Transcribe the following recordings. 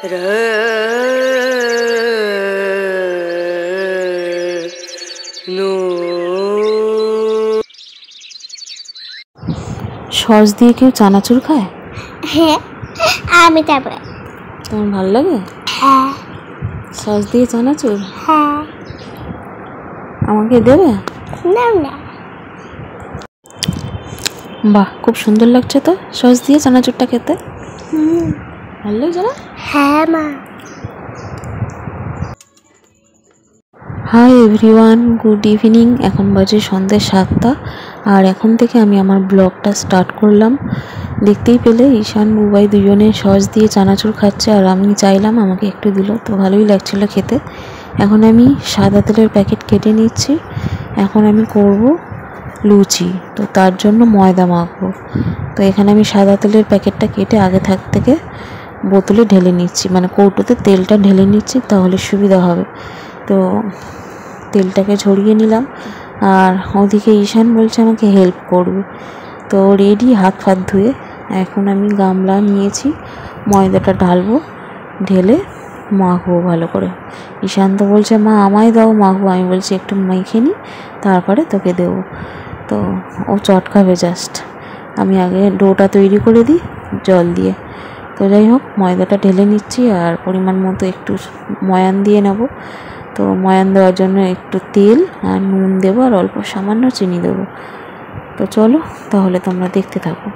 Sauce দিয়ে কেউ চানাচুর খায়? হ্যাঁ, আমি তারপরে। তোমার ভালো লাগে? হ্যাঁ। সস দিয়ে চানাচুর? হ্যাঁ। আমাকে দেবে? না না। বাহ, খুব সুন্দর লাগছে তো সস দিয়ে চানাচুরটা খেতে। ভালো লাগছে না? হ্যাঁ মা। Hi everyone, good evening. এখন বাজে সন্ধ্যে 7টা আর এখন থেকে আমি আমার ব্লগটা স্টার্ট করলাম। দেখতেই পেলে ঈশান বুবাই দুজনে সস দিয়ে চানাচুর খাচ্ছে আর আমি চাইলাম আমাকে একটু দিল, তো ভালোই লাগছিলো খেতে। এখন আমি সাদা তেলের প্যাকেট কেটে নিচ্ছি। এখন আমি করব লুচি, তো তার জন্য ময়দা মাখবো। তো এখানে আমি সাদা তেলের প্যাকেটটা কেটে আগে থেকে বোতলে ঢেলে নিচ্ছি, মানে কৌটোতে তেলটা ঢেলে নিচ্ছি, তাহলে সুবিধা হবে। তো তেলটাকে ঝরিয়ে নিলাম আর ওদিকে ঈশান বলছে আমাকে হেল্প করবে, তো রেডি হাত ফাত ধুয়ে। এখন আমি গামলা নিয়েছি, ময়দাটা ঢালবো, ঢেলে মাখবো ভালো করে। ঈশান তো বলছে মা আমায় দাও মাখবো, আমি বলছি একটু মেখে নিই তারপরে তোকে দেবো। তো ও চটকাবে জাস্ট, আমি আগে ডোটা তৈরি করে দিই জল দিয়ে। তো যাই হোক, ময়দাটা ঢেলে নিচ্ছি আর পরিমাণ মতো একটু ময়ান দিয়ে নেব। তো ময়ান দেওয়ার জন্য একটু তেল আর নুন দেবো আর অল্প সামান্য চিনি দেবো। তো চলো তাহলে তোমরা দেখতে থাকো।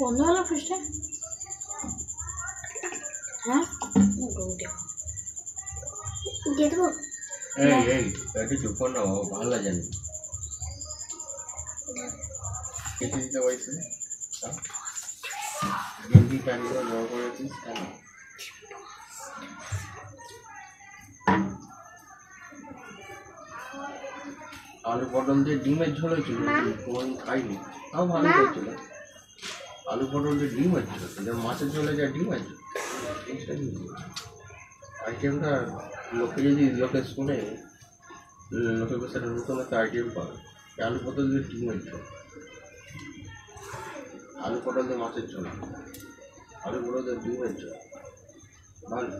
বন্ধ হলো ফ্রিজটা? হ্যাঁ, দিয়ে দেবো এই একটু চুপ কর না, ও ভালো লাগে না। কেটে দিতে পারছি গেঞ্জি প্যান্টগুলো জমা করেছিস কেন? আলু পটল দিয়ে ডিমের ঝোল হয়েছিল, কোনোদিন খাইনি, তাও ভালো হয়েছিল। আলু পটল দিয়ে ডিম হয়েছিল, এটা মাছের ঝোলে যা ডিম হয়েছিল, আইটেমটা লোকে যদি লোকে শুনে, লোকের কাছে নতুন একটা আইটেম পাবে। আলু পটল দিয়ে ডিম হয়েছিল, আলু পটল দিয়ে মাছের ঝোল, আলু পটল দিয়ে ডিম হয়েছিল, ভালো।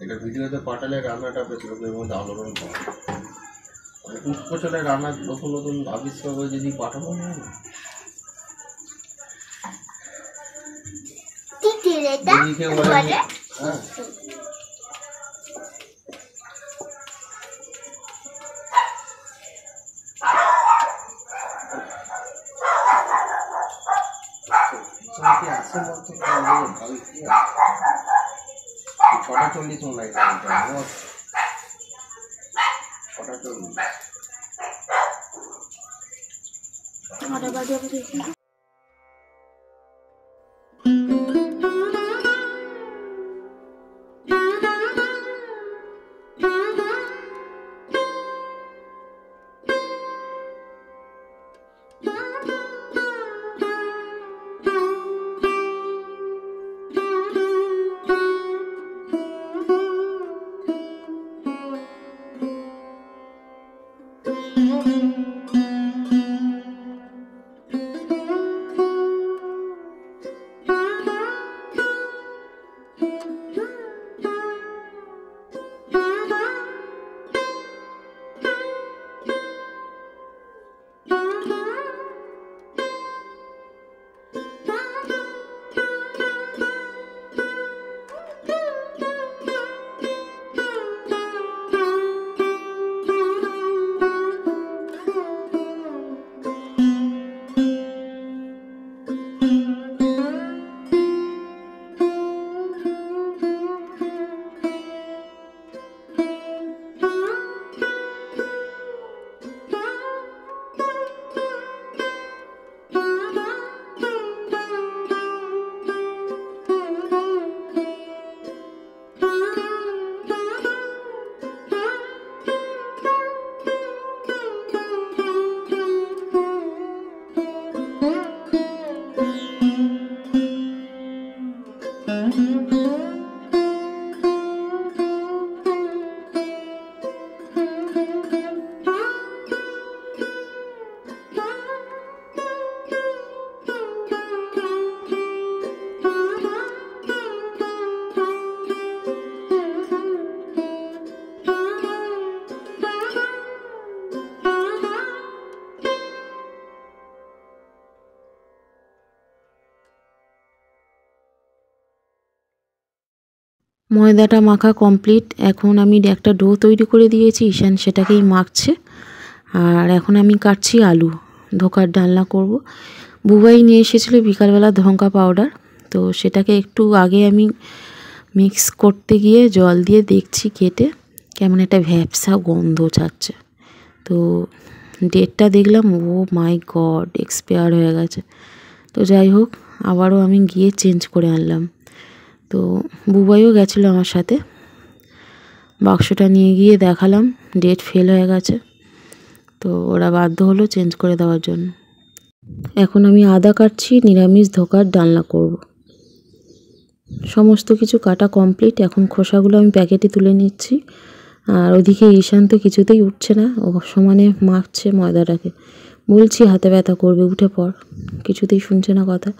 এটা ভিডিওতে পাঠালে রান্নাটা বেশ লোকের মধ্যে আলোড়ন পাবে। মানে উৎকোচলে রান্না নতুন নতুন আবিষ্কার করে যদি পাঠাবো না, যদি কেউ বলে হ্যাঁ আসে বলতো ছটা 40 মনে হয়, ছটা 40। ময়দাটা মাখা কমপ্লিট। এখন আমি একটা ডো তৈরি করে দিয়েছি, ঈশান সেটাকেই মাখছে। আর এখন আমি কাটছি আলু, ধোকার ডালনা করব। বুবাই নিয়ে এসেছিলো বিকালবেলা ধঙ্কা পাউডার, তো সেটাকে একটু আগে আমি মিক্স করতে গিয়ে জল দিয়ে দেখছি কেটে কেমন একটা ভ্যাপসা গন্ধ ছাড়ছে। তো ডেটটা দেখলাম, ও মাই গড, এক্সপায়ার হয়ে গেছে। তো যাই হোক, আবারও আমি গিয়ে চেঞ্জ করে আনলাম। তো বুবাইও গেছিলো আমার সাথে। বাক্সটা নিয়ে গিয়ে দেখালাম ডেট ফেল হয়ে গেছে, তো ওরা বাধ্য হলো চেঞ্জ করে দেওয়ার জন্য। এখন আমি আদা কাটছি, নিরামিষ ধোকার ডালনা করব। সমস্ত কিছু কাটা কমপ্লিট। এখন খোসাগুলো আমি প্যাকেটে তুলে নিচ্ছি। আর ওদিকে ঈশান তো কিছুতেই উঠছে না, ও সমানে মাখছে ময়দাটাকে। বলছি হাতে ব্যথা করবে, উঠে পড়, কিছুতেই শুনছে না কথা।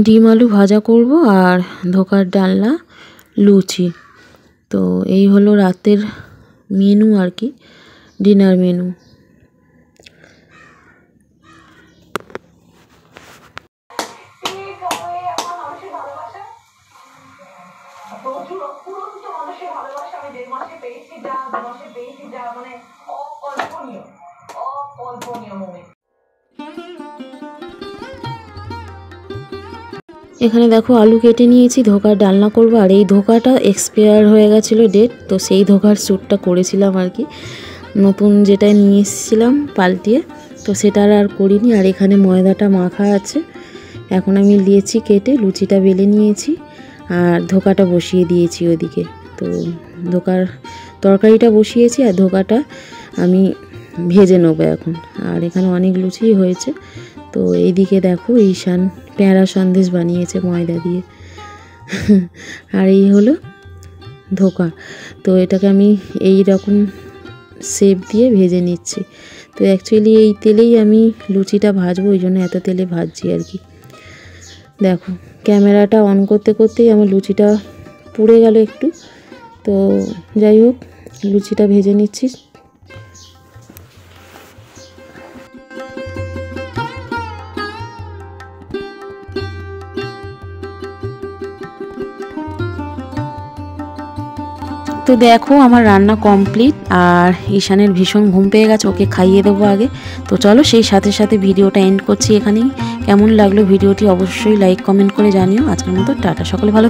ডিম আলু ভাজা করব আর ধোকার ডালনা, লুচি। তো এই হলো রাতের মেনু আর কি, ডিনার মেনু। এখানে দেখো আলু কেটে নিয়েছি, ধোকার ডালনা করবো। আর এই ধোকাটা এক্সপায়ার হয়ে গেছিলো ডেট, তো সেই ধোকার স্যুটটা করেছিলাম আর কি, নতুন যেটা নিয়ে এসেছিলাম পাল্টিয়ে, তো সেটা আর করিনি। আর এখানে ময়দাটা মাখা আছে, এখন আমি লিয়েছি কেটে, লুচিটা বেলে নিয়েছি আর ধোকাটা বসিয়ে দিয়েছি ওদিকে। তো ধোকার তরকারিটা বসিয়েছি আর ধোকাটা আমি ভেজে নেবো এখন। আর এখানে অনেক লুচি হয়েছে। তো এইদিকে দেখো ঈশান পেঁড়া সন্দেশ বানিয়েছে ময়দা দিয়ে। আর এই হলো ধোকা। তো এটাকে আমি এই রকম শেপ দিয়ে ভেজে নিচ্ছি। তো অ্যাকচুয়ালি এই তেলেই আমি লুচিটা ভাজবো, ওই জন্য এত তেলে ভাজছি আর কি। দেখো ক্যামেরাটা অন করতে করতেই আমার লুচিটা পুড়ে গেল একটু। তো যাই হোক, লুচিটা ভেজে নিচ্ছি। তো দেখো আমার রান্না কমপ্লিট, আর ঈশানের ভীষণ ঘুম পেয়ে গেছে, ওকে খাইয়ে দেবো আগে। তো চলো সেই সাথে সাথে ভিডিওটা এন্ড করছি এখানেই। কেমন লাগলো ভিডিওটি অবশ্যই লাইক কমেন্ট করে জানিও। আজকের মতো টাটা, সকলে ভালো।